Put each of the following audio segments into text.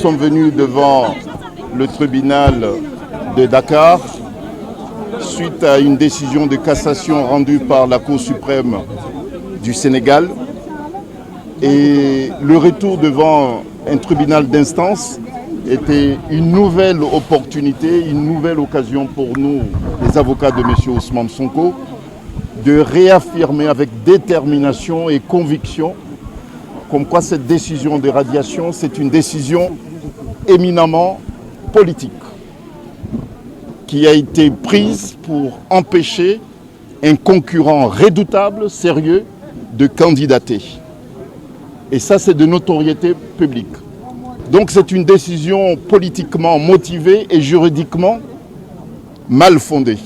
sommes venus devant le tribunal de Dakar suite à une décision de cassation rendue par la Cour suprême du Sénégal. Et le retour devant un tribunal d'instance était une nouvelle opportunité, une nouvelle occasion pour nous, les avocats de M. Ousmane Sonko, de réaffirmer avec détermination et conviction comme quoi cette décision de radiation, c'est une décision éminemment politique qui a été prise pour empêcher un concurrent redoutable, sérieux, de candidater. Et ça, c'est de notoriété publique. Donc c'est une décision politiquement motivée et juridiquement mal fondée.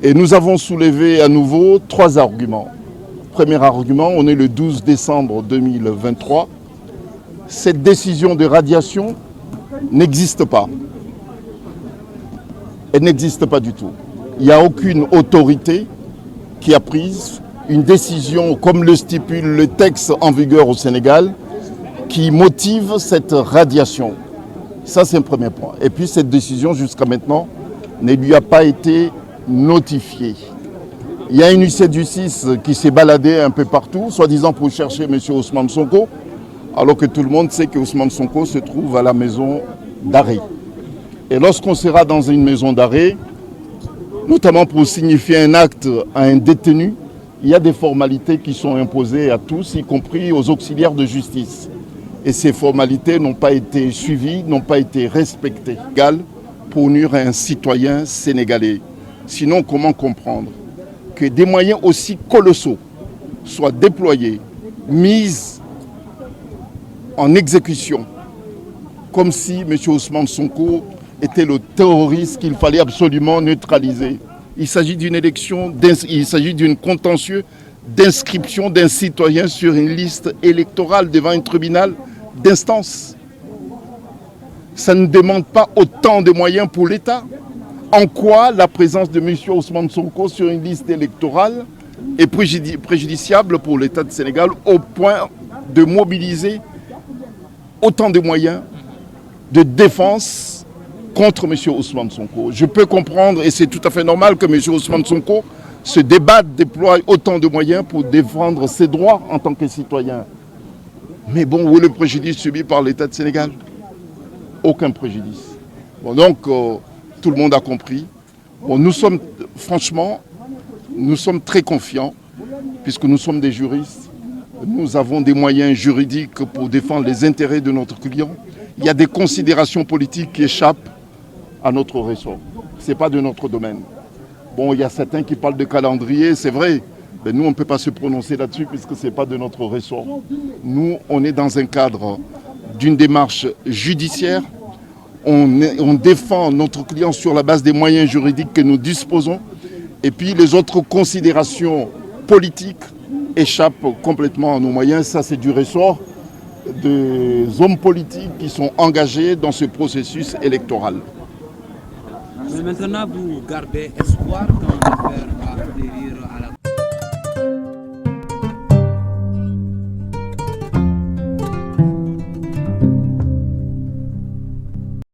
Et nous avons soulevé à nouveau 3 arguments. Premier argument, on est le 12 décembre 2023. Cette décision de radiation n'existe pas. Elle n'existe pas du tout. Il n'y a aucune autorité qui a pris une décision, comme le stipule le texte en vigueur au Sénégal, qui motive cette radiation. Ça, c'est un premier point. Et puis, cette décision, jusqu'à maintenant, ne lui a pas été notifiée. Il y a une huissier de justice qui s'est baladée un peu partout, soi-disant pour chercher M. Ousmane Sonko, alors que tout le monde sait que Ousmane Sonko se trouve à la maison d'arrêt. Et lorsqu'on sera dans une maison d'arrêt, notamment pour signifier un acte à un détenu, il y a des formalités qui sont imposées à tous, y compris aux auxiliaires de justice. Et ces formalités n'ont pas été suivies, n'ont pas été respectées. Pour nuire à un citoyen sénégalais. Sinon, comment comprendre que des moyens aussi colossaux soient déployés, mis en exécution, comme si M. Ousmane Sonko était le terroriste qu'il fallait absolument neutraliser. Il s'agit d'une élection, il s'agit d'un contentieux d'inscription d'un citoyen sur une liste électorale devant un tribunal d'instance. Ça ne demande pas autant de moyens pour l'État. En quoi la présence de M. Ousmane Sonko sur une liste électorale est préjudiciable pour l'État du Sénégal au point de mobiliser autant de moyens de défense contre M. Ousmane Sonko. Je peux comprendre, et c'est tout à fait normal que M. Ousmane Sonko se débatte, déploie autant de moyens pour défendre ses droits en tant que citoyen. Mais bon, où est le préjudice subi par l'État du Sénégal? Aucun préjudice. Bon, donc, tout le monde a compris. Bon, nous sommes, franchement, nous sommes très confiants, puisque nous sommes des juristes. Nous avons des moyens juridiques pour défendre les intérêts de notre client. Il y a des considérations politiques qui échappent à notre ressort. Ce n'est pas de notre domaine. Bon, il y a certains qui parlent de calendrier, c'est vrai. Mais nous, on ne peut pas se prononcer là-dessus puisque ce n'est pas de notre ressort. Nous, on est dans un cadre d'une démarche judiciaire. On défend notre client sur la base des moyens juridiques que nous disposons. Et puis les autres considérations politiques échappent complètement à nos moyens. Ça, c'est du ressort des hommes politiques qui sont engagés dans ce processus électoral. Mais maintenant, vous gardez espoir quand l'affaire va atterrir